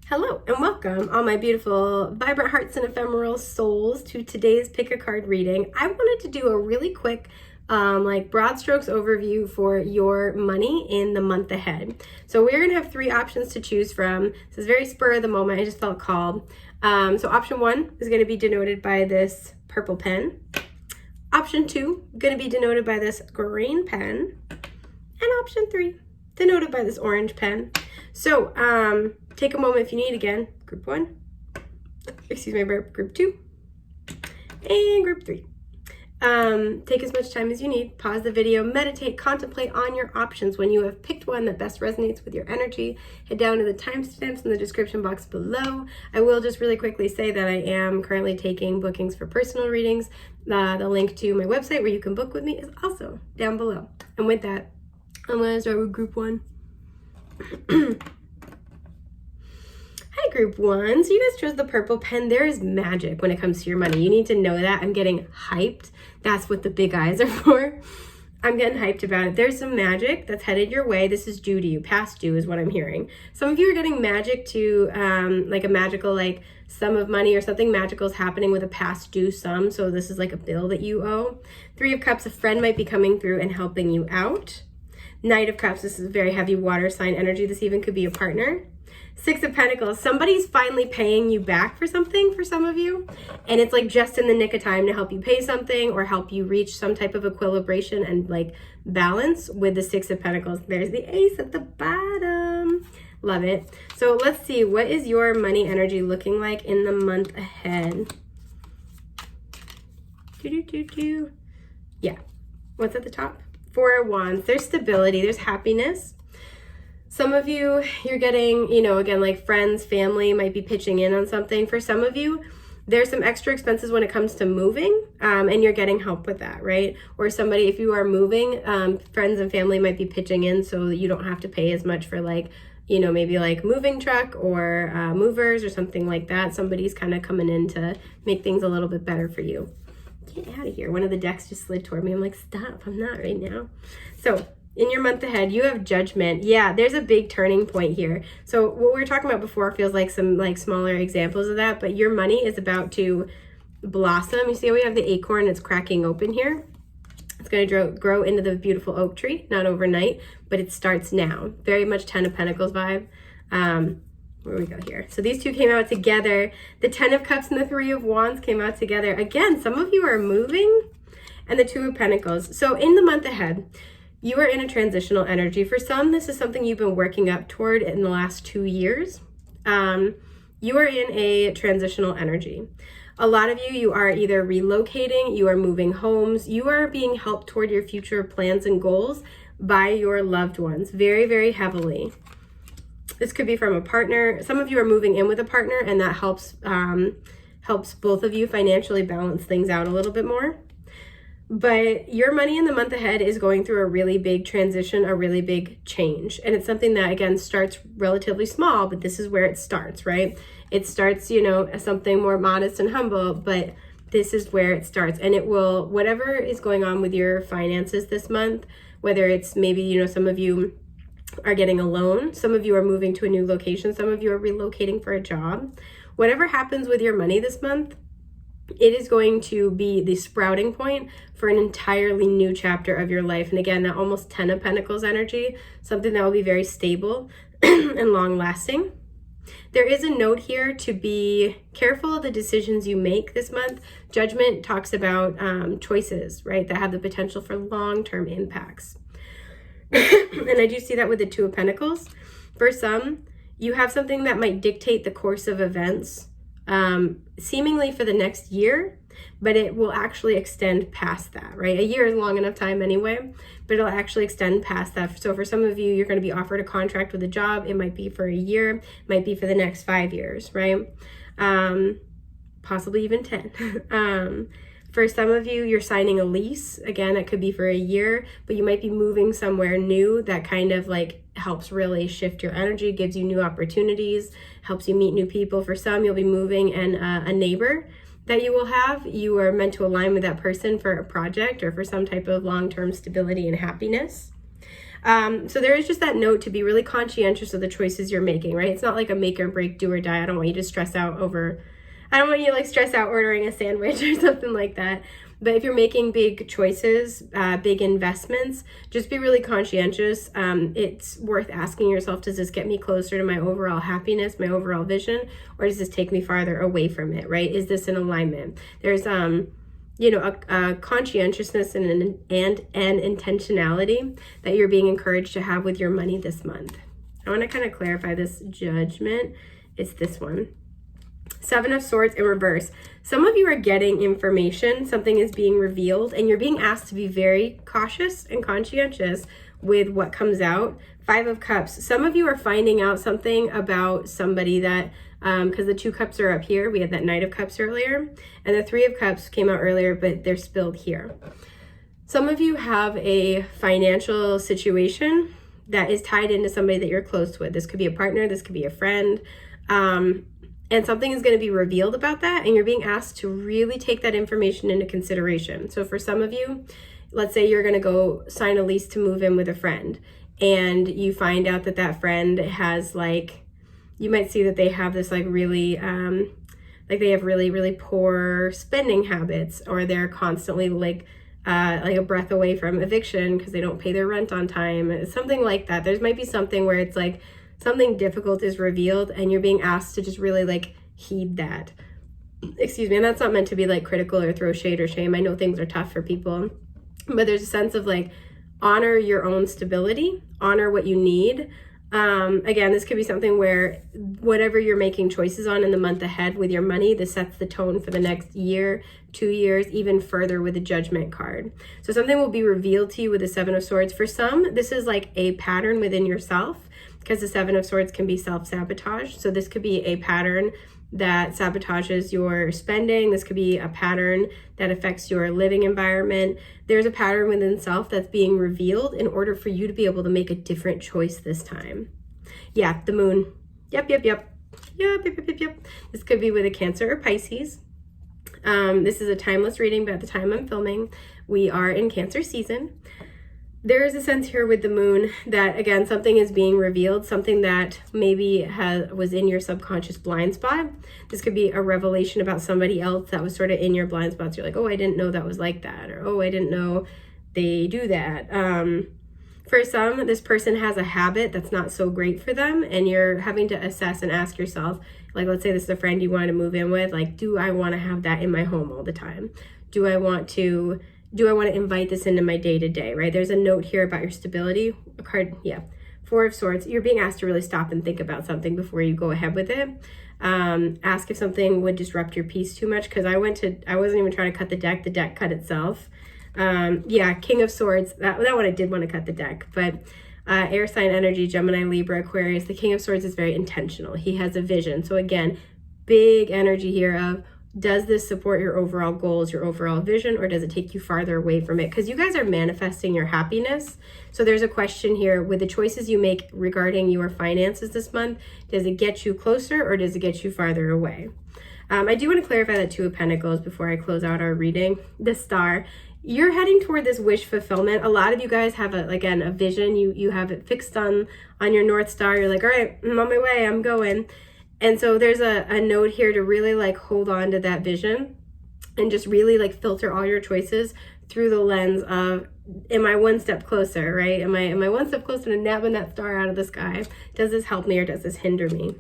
Hello and welcome, all my beautiful, vibrant hearts and ephemeral souls, to today's pick a card reading. I wanted to do a really quick, broad strokes overview for your money in the month ahead. So we're gonna have three options to choose from. This is very spur of the moment. I just felt called. So option one is gonna be denoted by this purple pen. Option two, gonna be denoted by this green pen. And option three, denoted by this orange pen. So take a moment if you need. Again, group one, group two, and group three. Take as much time as you need, pause the video, meditate, contemplate on your options. When you have picked one that best resonates with your energy, head down to the timestamps in the description box below. I will just really quickly say that I am currently taking bookings for personal readings. The link to my website where you can book with me is also down below. And with that, I'm going to start with group one. Hi, group one. So you guys chose the purple pen. There is magic when it comes to your money. You need to know that. I'm getting hyped. That's what the big eyes are for. I'm getting hyped about it. There's some magic that's headed your way. This is due to you. Past due is what I'm hearing. Some of you are getting magic to like a magical sum of money, or something magical is happening with a past due sum. So this is like a bill that you owe. Three of Cups, a friend might be coming through and helping you out. Knight of Cups, this is very heavy water sign energy. This even could be a partner. Six of Pentacles, somebody's finally paying you back for something for some of you. And it's like just in the nick of time to help you pay something or help you reach some type of equilibration and balance with the Six of Pentacles. There's the Ace at the bottom. Love it. So let's see, what is your money energy looking like in the month ahead? Yeah, what's at the top? Four of Wands, there's stability, there's happiness. Some of you, you're getting, again, friends, family might be pitching in on something. For some of you, there's some extra expenses when it comes to moving, and you're getting help with that, right? Or somebody, if you are moving, friends and family might be pitching in so that you don't have to pay as much for maybe moving truck or movers or something like that. Somebody's kind of coming in to make things a little bit better for you. Get out of here. One of the decks just slid toward me. I'm like, stop, I'm not right now. So in your month ahead, you have Judgment. Yeah, there's a big turning point here. So what we were talking about before feels like some smaller examples of that, but your money is about to blossom. You see how we have the acorn, it's cracking open here. It's going to grow into the beautiful oak tree, not overnight, but it starts now. Very much Ten of Pentacles vibe. Where we go here? So these two came out together. The Ten of Cups and the Three of Wands came out together. Again, some of you are moving, and the Two of Pentacles. So in the month ahead, you are in a transitional energy. For some, this is something you've been working up toward in the last 2 years. You are in a transitional energy. A lot of you are either relocating, you are moving homes, you are being helped toward your future plans and goals by your loved ones very, very heavily. This could be from a partner. Some of you are moving in with a partner, and that helps both of you financially balance things out a little bit more. But your money in the month ahead is going through a really big transition, a really big change. And it's something that, again, starts relatively small, but this is where it starts, right? It starts, as something more modest and humble, but this is where it starts. And it will, whatever is going on with your finances this month, whether it's maybe, some of you are getting a loan, some of you are moving to a new location, some of you are relocating for a job. Whatever happens with your money this month, it is going to be the sprouting point for an entirely new chapter of your life. And again, that almost Ten of Pentacles energy, something that will be very stable and long lasting. There is a note here to be careful of the decisions you make this month. Judgment talks about choices, right, that have the potential for long-term impacts. And I do see that with the Two of Pentacles. For some, you have something that might dictate the course of events seemingly for the next year, but it will actually extend past that, right? A year is long enough time anyway, but it'll actually extend past that. So for some of you, you're going to be offered a contract with a job. It might be for a year, might be for the next 5 years, right? Possibly even 10. For some of you, you're signing a lease. Again, it could be for a year, but you might be moving somewhere new that kind of helps really shift your energy, gives you new opportunities, helps you meet new people. For some, you'll be moving, and a neighbor that you will have, you are meant to align with that person for a project or for some type of long-term stability and happiness. So there is just that note to be really conscientious of the choices you're making, right? It's not like a make or break, do or die. I don't want you to stress out ordering a sandwich or something like that. But if you're making big choices, big investments, just be really conscientious. It's worth asking yourself, does this get me closer to my overall happiness, my overall vision, or does this take me farther away from it, right? Is this in alignment? There's, a conscientiousness and an intentionality that you're being encouraged to have with your money this month. I want to kind of clarify this judgment. It's this one. 7 of Swords in reverse. Some of you are getting information, something is being revealed, and you're being asked to be very cautious and conscientious with what comes out. 5 of Cups. Some of you are finding out something about somebody that, because the 2 cups are up here, we had that Knight of Cups earlier, and the 3 of Cups came out earlier, but they're spilled here. Some of you have a financial situation that is tied into somebody that you're close with. This could be a partner, this could be a friend, and something is going to be revealed about that, and you're being asked to really take that information into consideration. So for some of you, let's say you're going to go sign a lease to move in with a friend, and you find out that that friend has you might see that they have this really, they have really, really poor spending habits, or they're constantly like a breath away from eviction because they don't pay their rent on time, something like that. There might be something where it's like, something difficult is revealed and you're being asked to just really heed that. Excuse me. And that's not meant to be critical or throw shade or shame. I know things are tough for people, but there's a sense of honor your own stability, honor what you need. Again, this could be something where whatever you're making choices on in the month ahead with your money, this sets the tone for the next year, 2 years, even further with the Judgment card. So something will be revealed to you with the 7 of Swords. For some, this is a pattern within yourself, because the 7 of Swords can be self-sabotage. So this could be a pattern that sabotages your spending. This could be a pattern that affects your living environment. There's a pattern within self that's being revealed in order for you to be able to make a different choice this time. Yeah, the Moon. Yep. This could be with a Cancer or Pisces. This is a timeless reading, but at the time I'm filming, we are in Cancer season. There is a sense here with the Moon that, again, something is being revealed, something that maybe was in your subconscious blind spot. This could be a revelation about somebody else that was sort of in your blind spots. You're like, oh, I didn't know that was like that, or oh, I didn't know they do that. For some, this person has a habit that's not so great for them, and you're having to assess and ask yourself, let's say this is a friend you want to move in with, do I want to have that in my home all the time? Do I want to invite this into my day-to-day, right? There's a note here about your stability. A card, yeah. 4 of Swords. You're being asked to really stop and think about something before you go ahead with it. Ask if something would disrupt your peace too much, because I wasn't even trying to cut the deck cut itself. Yeah, King of Swords. That one I did want to cut the deck, but air sign energy, Gemini, Libra, Aquarius. The King of Swords is very intentional. He has a vision. So again, big energy here of, does this support your overall goals, your overall vision, or does it take you farther away from it? Because you guys are manifesting your happiness. So there's a question here with the choices you make regarding your finances this month. Does it get you closer or does it get you farther away? I do want to clarify that 2 of Pentacles before I close out our reading. The Star. You're heading toward this wish fulfillment. A lot of you guys have a vision. You have it fixed on your North Star. You're like, all right, I'm on my way, I'm going. And so there's a note here to really hold on to that vision and just really filter all your choices through the lens of, am I one step closer, right? Am I one step closer to nabbing that star out of the sky? Does this help me or does this hinder me?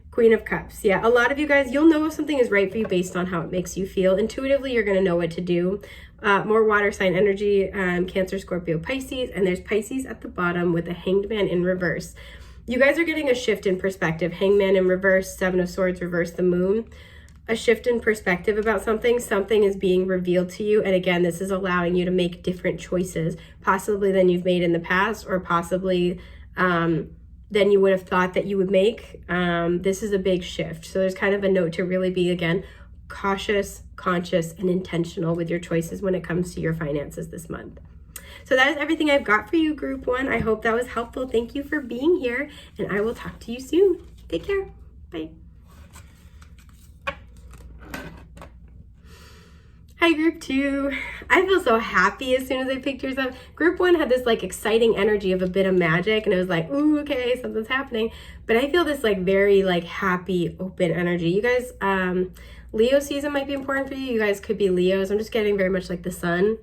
Queen of Cups. Yeah, a lot of you guys, you'll know if something is right for you based on how it makes you feel. Intuitively, you're going to know what to do. More water sign energy, Cancer, Scorpio, Pisces, and there's Pisces at the bottom with the Hanged Man in reverse. You guys are getting a shift in perspective. Hangman in reverse, 7 of Swords, reverse the Moon. A shift in perspective about something. Something is being revealed to you. And again, this is allowing you to make different choices, possibly than you've made in the past, or possibly than you would have thought that you would make. This is a big shift. So there's kind of a note to really be, again, cautious, conscious, and intentional with your choices when it comes to your finances this month. So that is everything I've got for you, Group 1. I hope that was helpful. Thank you for being here, and I will talk to you soon. Take care. Bye. Hi, group 2. I feel so happy as soon as I picked yours up. Group 1 had this like exciting energy of a bit of magic, and it was like, ooh, okay, something's happening. But I feel this like very like happy, open energy. You guys, Leo season might be important for you. You guys could be Leos. I'm just getting very much like the sun.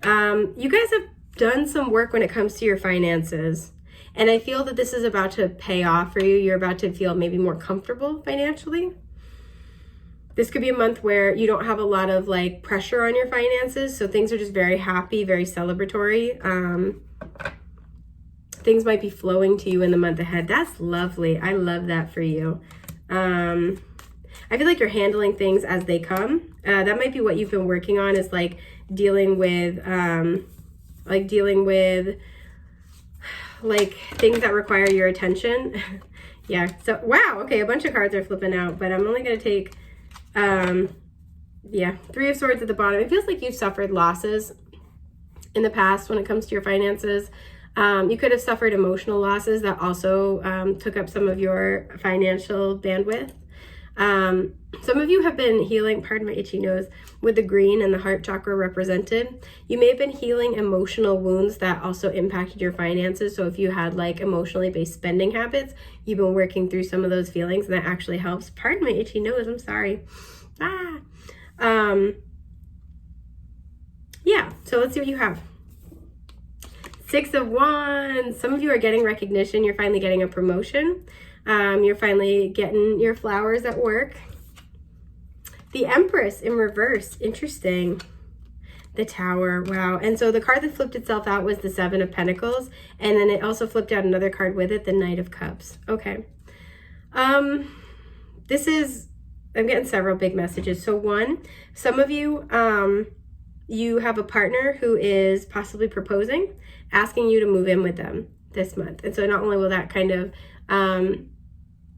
You guys have done some work when it comes to your finances. And I feel that this is about to pay off for you. You're about to feel maybe more comfortable financially. This could be a month where you don't have a lot of like pressure on your finances. So things are just very happy, very celebratory. Things might be flowing to you in the month ahead. That's lovely. I love that for you. I feel like you're handling things as they come. That might be what you've been working on, is like dealing with things that require your attention. Yeah. So, wow. Okay. A bunch of cards are flipping out, but I'm only going to take, 3 of Swords at the bottom. It feels like you've suffered losses in the past when it comes to your finances. You could have suffered emotional losses that also took up some of your financial bandwidth. Some of you have been healing, pardon my itchy nose, with the green and the heart chakra represented. You may have been healing emotional wounds that also impacted your finances. So if you had like emotionally based spending habits, you've been working through some of those feelings, and that actually helps. Pardon my itchy nose, I'm sorry. Yeah, so let's see what you have. 6 of Wands. Some of you are getting recognition. You're finally getting a promotion. You're finally getting your flowers at work. The Empress in reverse. Interesting. The Tower. Wow. And so the card that flipped itself out was the 7 of Pentacles. And then it also flipped out another card with it, the Knight of Cups. Okay. This is, I'm getting several big messages. So one, some of you, you have a partner who is possibly proposing, asking you to move in with them this month. And so not only will that kind of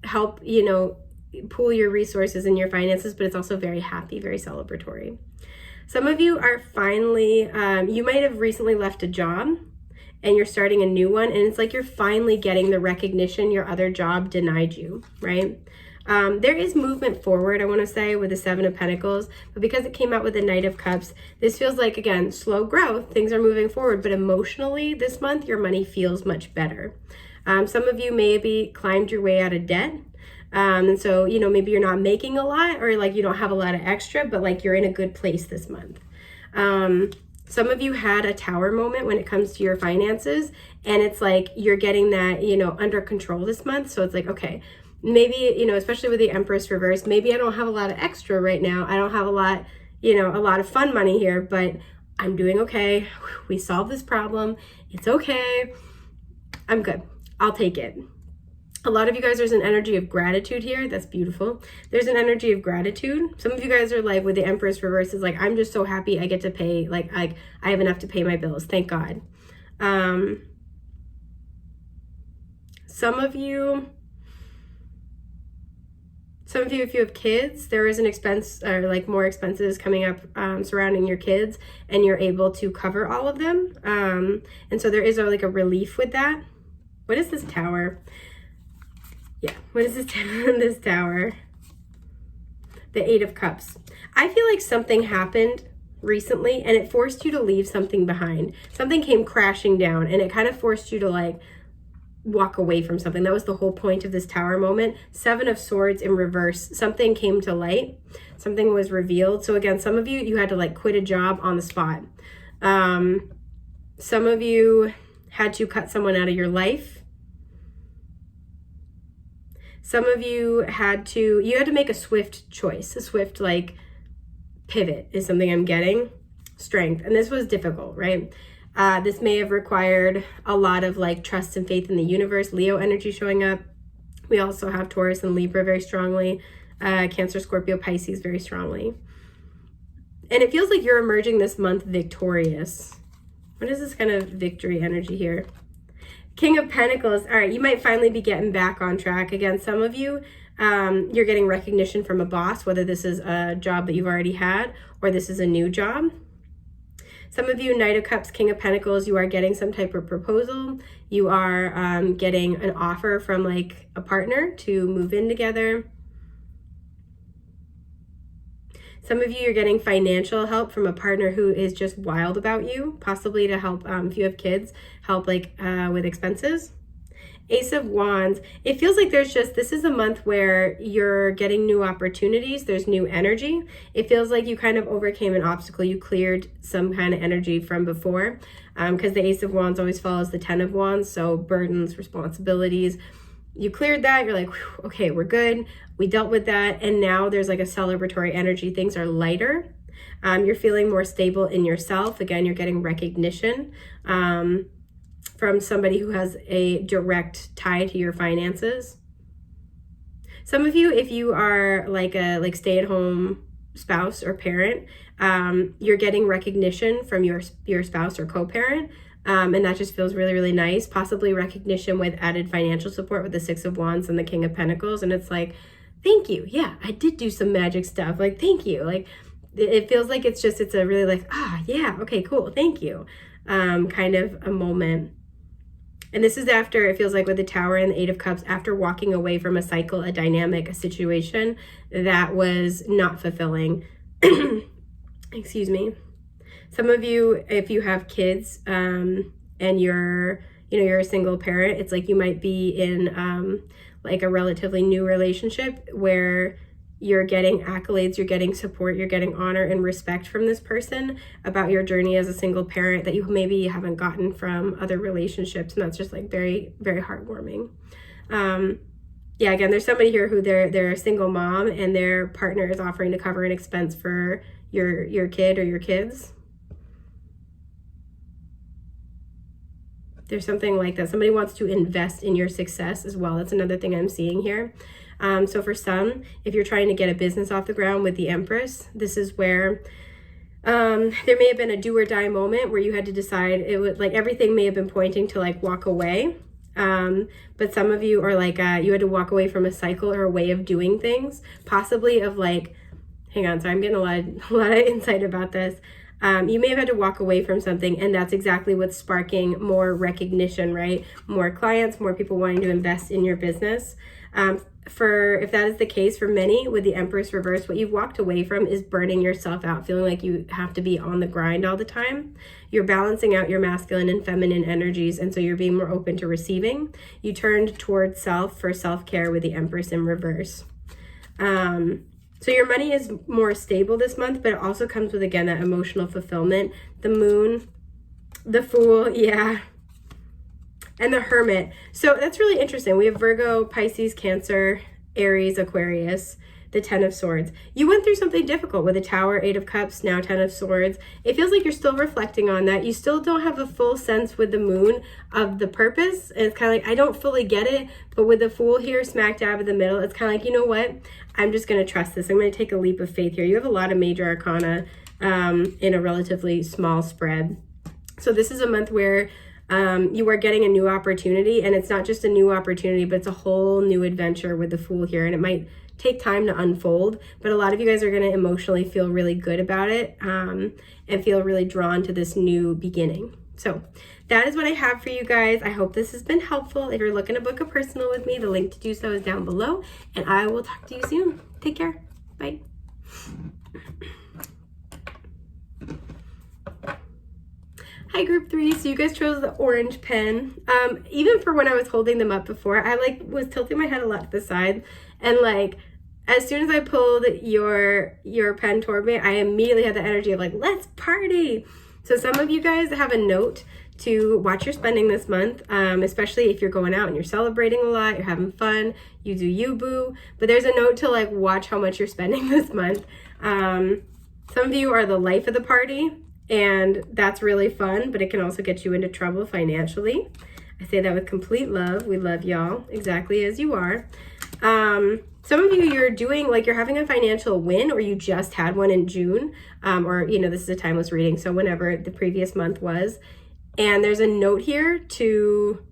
help, you know, pool your resources and your finances, but it's also very happy, very celebratory. Some of you are finally, you might have recently left a job and you're starting a new one, and it's like you're finally getting the recognition your other job denied you, right? There is movement forward, I want to say, with the 7 of Pentacles, but because it came out with the Knight of Cups, this feels like, again, slow growth. Things are moving forward, but emotionally this month, your money feels much better. Some of you maybe climbed your way out of debt. And so, you know, maybe you're not making a lot, or like you don't have a lot of extra, but like you're in a good place this month. Some of you had a tower moment when it comes to your finances, and it's like you're getting that, you know, under control this month. So it's like, okay, maybe, you know, especially with the Empress reverse, maybe I don't have a lot of extra right now. I don't have a lot, you know, a lot of fun money here, but I'm doing okay. We solved this problem. It's okay. I'm good. I'll take it. A lot of you guys, there's an energy of gratitude here. That's beautiful. There's an energy of gratitude. Some of you guys are like, with the Empress reverse, is like, I'm just so happy I get to pay, like I have enough to pay my bills. Thank God. Some of you, if you have kids, there is an expense, or like more expenses coming up surrounding your kids, and you're able to cover all of them. And so there is like a relief with that. What is this Tower? Yeah, what is this, this Tower? The 8 of Cups. I feel like something happened recently and it forced you to leave something behind. Something came crashing down and it kind of forced you to like walk away from something. That was the whole point of this Tower moment. 7 of Swords in reverse. Something came to light. Something was revealed. So again, some of you had to like quit a job on the spot. Some of you had to cut someone out of your life. Some of you had to make a swift choice, a swift like pivot is something I'm getting. Strength. And this was difficult, right? This may have required a lot of like trust and faith in the universe. Leo energy showing up. We also have Taurus and Libra very strongly. Cancer, Scorpio, Pisces very strongly. And it feels like you're emerging this month victorious. What is this kind of victory energy here? King of Pentacles. All right, you might finally be getting back on track. Again, some of you, you're getting recognition from a boss, whether this is a job that you've already had or this is a new job. Some of you, Knight of Cups, King of Pentacles, you are getting some type of proposal. You are getting an offer from like a partner to move in together. Some of you, you're getting financial help from a partner who is just wild about you, possibly to help, if you have kids, help like with expenses. Ace of Wands, it feels like this is a month where you're getting new opportunities. There's new energy. It feels like you kind of overcame an obstacle. You cleared some kind of energy from before, because the Ace of Wands always follows the 10 of Wands. So burdens, responsibilities, you cleared that. You're like, okay, we're good. We dealt with that. And now there's like a celebratory energy. Things are lighter. You're feeling more stable in yourself. Again, you're getting recognition from somebody who has a direct tie to your finances. Some of you, if you are like a stay-at-home spouse or parent, you're getting recognition from your spouse or co-parent, and that just feels really, really nice. Possibly recognition with added financial support with the 6 of Wands and the King of Pentacles, and it's like, thank you. Yeah, I did do some magic stuff. Like, thank you. Like, it feels like it's a really like, yeah, okay, cool, thank you, kind of a moment. And this is after, it feels like with the Tower and the 8 of Cups, after walking away from a cycle, a dynamic, a situation that was not fulfilling. Excuse me. Some of you, if you have kids and you're a single parent, it's like you might be in like a relatively new relationship where you're getting accolades, you're getting support, you're getting honor and respect from this person about your journey as a single parent that you maybe haven't gotten from other relationships. And that's just like very, very heartwarming. Yeah, again, there's somebody here who they're a single mom and their partner is offering to cover an expense for your kid or your kids. There's something like that. Somebody wants to invest in your success as well. That's another thing I'm seeing here. So for some, if you're trying to get a business off the ground with the Empress, this is where there may have been a do or die moment where you had to decide. It would like everything may have been pointing to like walk away. But some of you are like you had to walk away from a cycle or a way of doing things, possibly of like, hang on, sorry, I'm getting a lot of insight about this. You may have had to walk away from something, and that's exactly what's sparking more recognition, right? More clients, more people wanting to invest in your business. If that is the case for many with the Empress reverse, what you've walked away from is burning yourself out, feeling like you have to be on the grind all the time. You're balancing out your masculine and feminine energies, and so you're being more open to receiving. You turned towards self for self-care with the Empress in reverse. So your money is more stable this month, but it also comes with, again, that emotional fulfillment. The Moon, the Fool, yeah, and the Hermit. So that's really interesting. We have Virgo, Pisces, Cancer, Aries, Aquarius, the 10 of Swords. You went through something difficult with the Tower, 8 of Cups, now 10 of Swords. It feels like you're still reflecting on that. You still don't have a full sense with the Moon of the purpose. And it's kind of like, I don't fully get it. But with the Fool here, smack dab in the middle, it's kind of like, you know what? I'm just going to trust this. I'm going to take a leap of faith here. You have a lot of major arcana in a relatively small spread. So this is a month where you are getting a new opportunity, and it's not just a new opportunity, but it's a whole new adventure with the Fool here, and it might take time to unfold, but a lot of you guys are going to emotionally feel really good about it and feel really drawn to this new beginning. So that is what I have for you guys. I hope this has been helpful. If you're looking to book a personal with me, the link to do so is down below, and I will talk to you soon. Take care. Bye. Hi, group 3. So you guys chose the orange pen. Even for when I was holding them up before, I was tilting my head a lot to the side, and as soon as I pulled your pen toward me, I immediately had the energy of let's party. So some of you guys have a note to watch your spending this month, especially if you're going out and you're celebrating a lot, you're having fun, you do you, boo. But there's a note to watch how much you're spending this month. Some of you are the life of the party, and that's really fun, but it can also get you into trouble financially. I say that with complete love. We love y'all exactly as you are. Some of you, you're doing you're having a financial win, or you just had one in June, or this is a timeless reading, so whenever the previous month was. And there's a note here to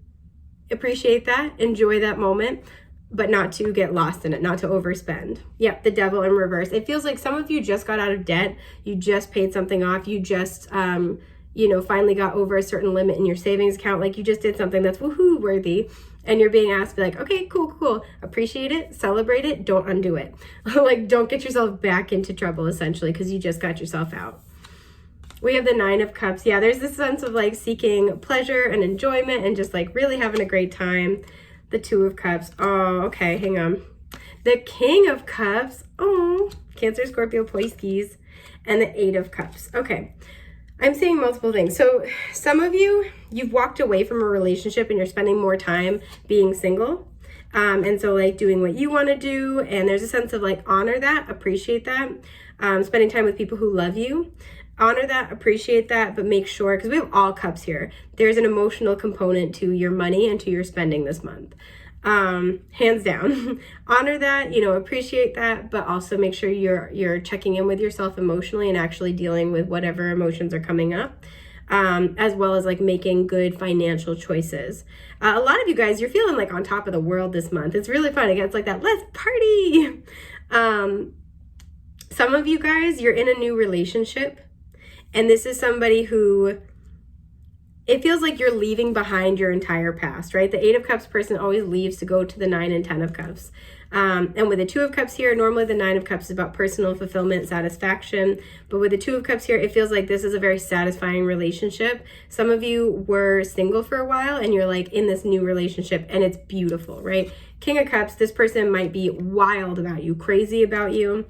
appreciate that, enjoy that moment, but not to get lost in it, not to overspend. Yep, the Devil in reverse. It feels like some of you just got out of debt, you just paid something off, you just finally got over a certain limit in your savings account, you just did something that's woohoo worthy. And you're being asked to be like, okay, cool. Appreciate it, celebrate it, don't undo it. Like, don't get yourself back into trouble, essentially, because you just got yourself out. We have the 9 of Cups. Yeah, there's this sense of like seeking pleasure and enjoyment and just like really having a great time. The 2 of Cups. Oh, okay, hang on. The King of Cups. Oh, Cancer, Scorpio, Pisces. And the 8 of Cups. Okay. I'm seeing multiple things. So some of you, you've walked away from a relationship and you're spending more time being single. And so like doing what you want to do. And there's a sense of like honor that, appreciate that. Spending time with people who love you. Honor that, appreciate that, but make sure, because we have all cups here, there's an emotional component to your money and to your spending this month. Hands down. Honor that, appreciate that, but also make sure you're checking in with yourself emotionally and actually dealing with whatever emotions are coming up, as well as like making good financial choices. A lot of you guys, you're feeling like on top of the world this month. It's really fun. Again, it's like that, let's party. Some of you guys, you're in a new relationship, and this is somebody who, it feels like you're leaving behind your entire past, right? The 8 of Cups person always leaves to go to the 9 and 10 of Cups. And with the 2 of Cups here, normally the 9 of Cups is about personal fulfillment, satisfaction. But with the 2 of Cups here, it feels like this is a very satisfying relationship. Some of you were single for a while and you're like in this new relationship and it's beautiful, right? King of Cups, this person might be wild about you, crazy about you.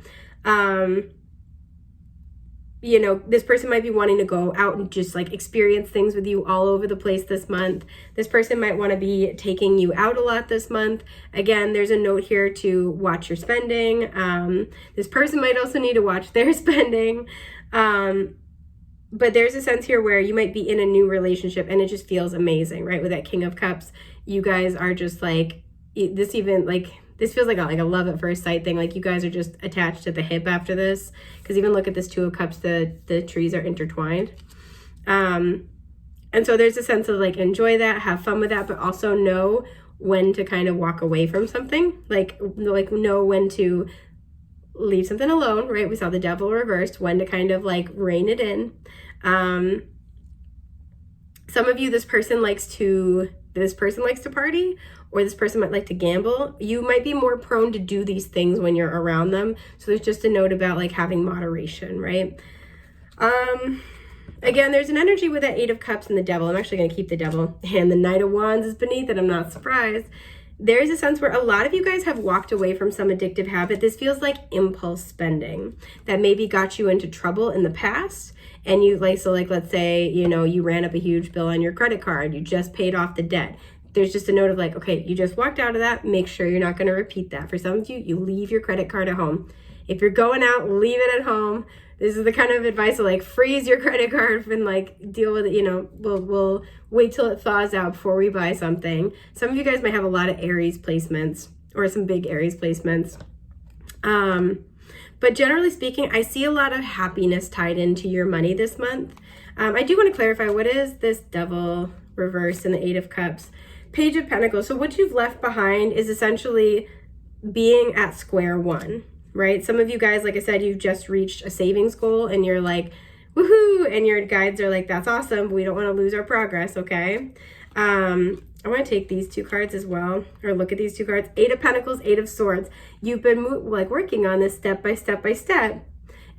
This person might be wanting to go out and just like experience things with you all over the place this month. This person might want to be taking you out a lot this month. Again, there's a note here to watch your spending. This person might also need to watch their spending. But there's a sense here where you might be in a new relationship and it just feels amazing, right? With that King of Cups, you guys are just like, this feels like a love at first sight thing. Like you guys are just attached to the hip after this. Because even look at this 2 of Cups, the trees are intertwined. And so there's a sense of like, enjoy that, have fun with that, but also know when to kind of walk away from something. Like know when to leave something alone, right? We saw the Devil reversed, when to kind of like rein it in. Some of you, this person likes to party, or this person might like to gamble. You might be more prone to do these things when you're around them. So there's just a note about like having moderation, right? Again, there's an energy with that 8 of Cups and the Devil. I'm actually going to keep the Devil. And the Knight of Wands is beneath it. I'm not surprised. There's a sense where a lot of you guys have walked away from some addictive habit. This feels like impulse spending that maybe got you into trouble in the past. And you let's say, you ran up a huge bill on your credit card. You just paid off the debt. There's just a note of like, okay, you just walked out of that. Make sure you're not going to repeat that. For some of you, you leave your credit card at home. If you're going out, leave it at home. This is the kind of advice of like freeze your credit card and like deal with it. We'll wait till it thaws out before we buy something. Some of you guys might have a lot of Aries placements or some big Aries placements. But generally speaking, I see a lot of happiness tied into your money this month. I do want to clarify, what is this Devil reversed and the 8 of Cups? Page of Pentacles. So what you've left behind is essentially being at square one, right? Some of you guys, like I said, you've just reached a savings goal and you're like, woohoo, and your guides are like, that's awesome, but we don't want to lose our progress, okay? I want to take these 2 cards as well, or look at these 2 cards. 8 of Pentacles, 8 of Swords. You've been working on this step by step by step,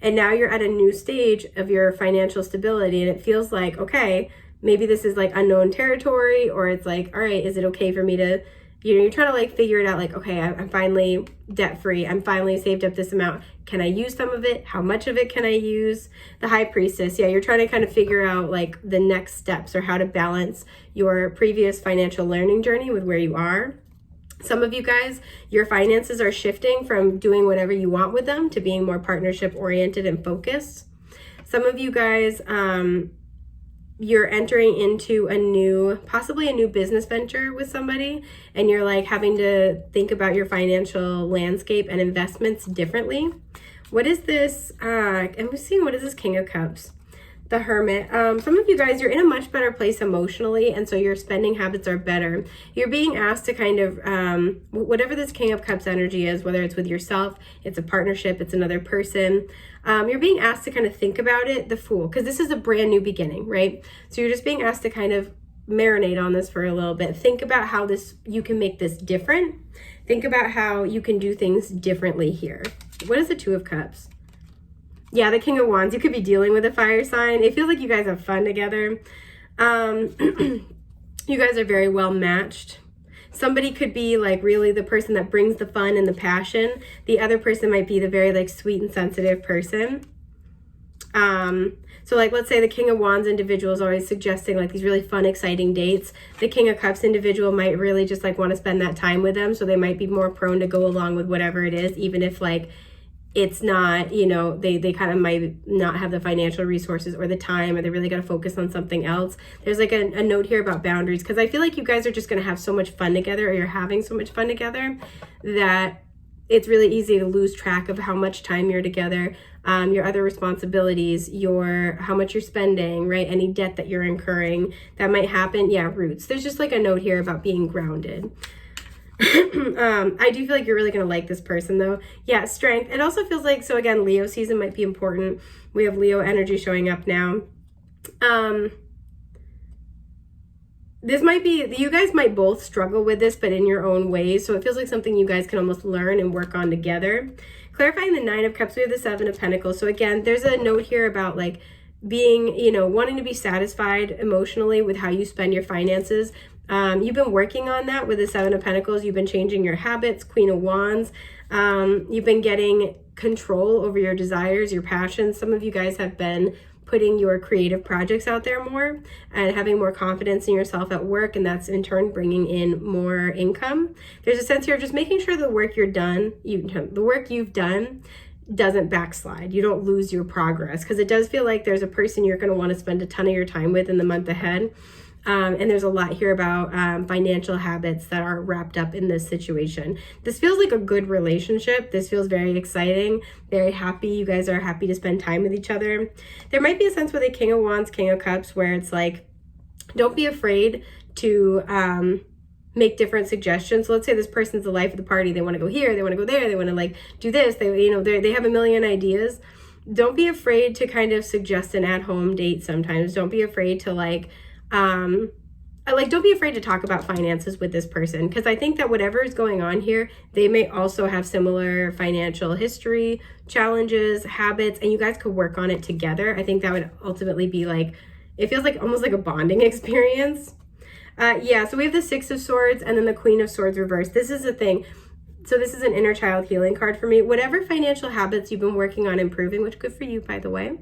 and now you're at a new stage of your financial stability, and it feels like, okay, maybe this is like unknown territory, or it's like, all right, is it okay for me to, you're trying to like figure it out, like, okay, I'm finally debt free. I'm finally saved up this amount. Can I use some of it? How much of it can I use? The High Priestess. Yeah, you're trying to kind of figure out like the next steps or how to balance your previous financial learning journey with where you are. Some of you guys, your finances are shifting from doing whatever you want with them to being more partnership oriented and focused. Some of you guys, you're entering into possibly a new business venture with somebody, and you're like having to think about your financial landscape and investments differently. What is this? I'm seeing, what is this King of Cups? The Hermit. Some of you guys, you're in a much better place emotionally, and so your spending habits are better. You're being asked to kind of, whatever this King of Cups energy is, whether it's with yourself, it's a partnership, it's another person, you're being asked to kind of think about it, the Fool, because this is a brand new beginning, right? So you're just being asked to kind of marinate on this for a little bit. Think about how you can make this different. Think about how you can do things differently here. What is the Two of Cups? Yeah, the King of Wands. You could be dealing with a fire sign. It feels like you guys have fun together. You guys are very well matched. Somebody could be like really the person that brings the fun and the passion. The other person might be the very like sweet and sensitive person. So like, let's say the King of Wands individual is always suggesting like these really fun, exciting dates. The King of Cups individual might really just like want to spend that time with them. So they might be more prone to go along with whatever it is, even if like it's not, you know, they kind of might not have the financial resources or the time, or they really got to focus on something else. There's like a note here about boundaries, because I feel like you guys are just going to have so much fun together, or you're having so much fun together, that it's really easy to lose track of how much time you're together, your other responsibilities, how much you're spending, right? Any debt that you're incurring that might happen. Yeah, roots. There's just like a note here about being grounded. I do feel like you're really going to like this person though. Yeah, strength. It also feels like, so again, Leo season might be important. We have Leo energy showing up now. This might be, you guys might both struggle with this, but in your own ways. So it feels like something you guys can almost learn and work on together. Clarifying the Nine of Cups, we have the Seven of Pentacles. So again, there's a note here about like being, you know, wanting to be satisfied emotionally with how you spend your finances. You've been working on that with the Seven of Pentacles. You've been changing your habits. Queen of Wands. You've been getting control over your desires, your passions. Some of you guys have been putting your creative projects out there more and having more confidence in yourself at work, and that's in turn bringing in more income. There's a sense here of just making sure the work you've done doesn't backslide. You don't lose your progress, because it does feel like there's a person you're going to want to spend a ton of your time with in the month ahead. And there's a lot here about financial habits that are wrapped up in this situation. This feels like a good relationship. This feels very exciting, very happy. You guys are happy to spend time with each other. There might be a sense with a King of Wands, King of Cups, where it's like, don't be afraid to make different suggestions. So let's say this person's the life of the party. They want to go here, they want to go there, they want to like do this. They have a million ideas. Don't be afraid to kind of suggest an at-home date sometimes. Don't be afraid to don't be afraid to talk about finances with this person, because I think that whatever is going on here, they may also have similar financial history, challenges, habits, and you guys could work on it together. I think that would ultimately be like, it feels like almost like a bonding experience. So we have the Six of Swords and then the Queen of Swords reversed. This is the thing. So this is an inner child healing card for me. Whatever financial habits you've been working on improving, which good for you, by the way.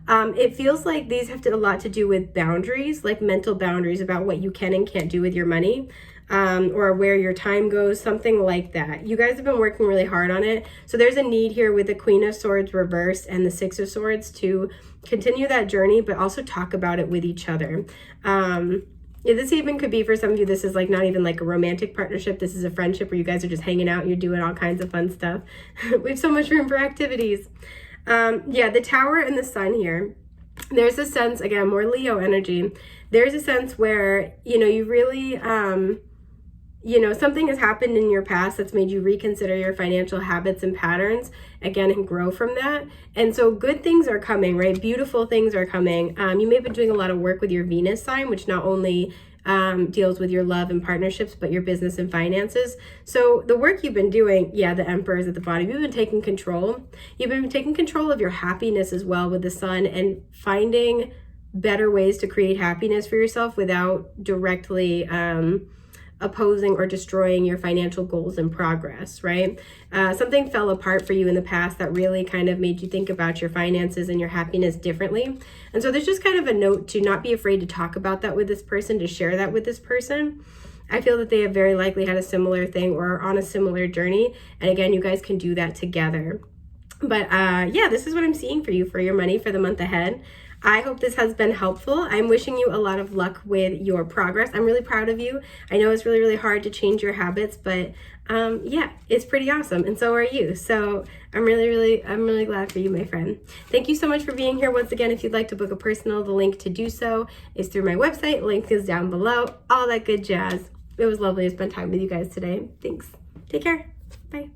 It feels like these have a lot to do with boundaries, like mental boundaries about what you can and can't do with your money, or where your time goes, something like that. You guys have been working really hard on it. So there's a need here with the Queen of Swords reversed and the Six of Swords to continue that journey, but also talk about it with each other. This even could be, for some of you, this is like not even like a romantic partnership. This is a friendship where you guys are just hanging out and you're doing all kinds of fun stuff. We have so much room for activities. The Tower and the Sun here. There's a sense, again, more Leo energy. There's a sense where, you really, something has happened in your past that's made you reconsider your financial habits and patterns again and grow from that. And so good things are coming, right? Beautiful things are coming. You may have been doing a lot of work with your Venus sign, which not only deals with your love and partnerships, but your business and finances. So the work you've been doing, the Emperor is at the bottom. You've been taking control. You've been taking control of your happiness as well with the Sun, and finding better ways to create happiness for yourself without directly opposing or destroying your financial goals and progress, right? Something fell apart for you in the past that really kind of made you think about your finances and your happiness differently. And so there's just kind of a note to not be afraid to talk about that with this person, to share that with this person. I feel that they have very likely had a similar thing or are on a similar journey. And again, you guys can do that together. But this is what I'm seeing for you for your money for the month ahead. I hope this has been helpful. I'm wishing you a lot of luck with your progress. I'm really proud of you. I know it's really, really hard to change your habits, but it's pretty awesome. And so are you. So I'm really glad for you, my friend. Thank you so much for being here. Once again, if you'd like to book a personal, the link to do so is through my website. Link is down below. All that good jazz. It was lovely to spend time with you guys today. Thanks. Take care. Bye.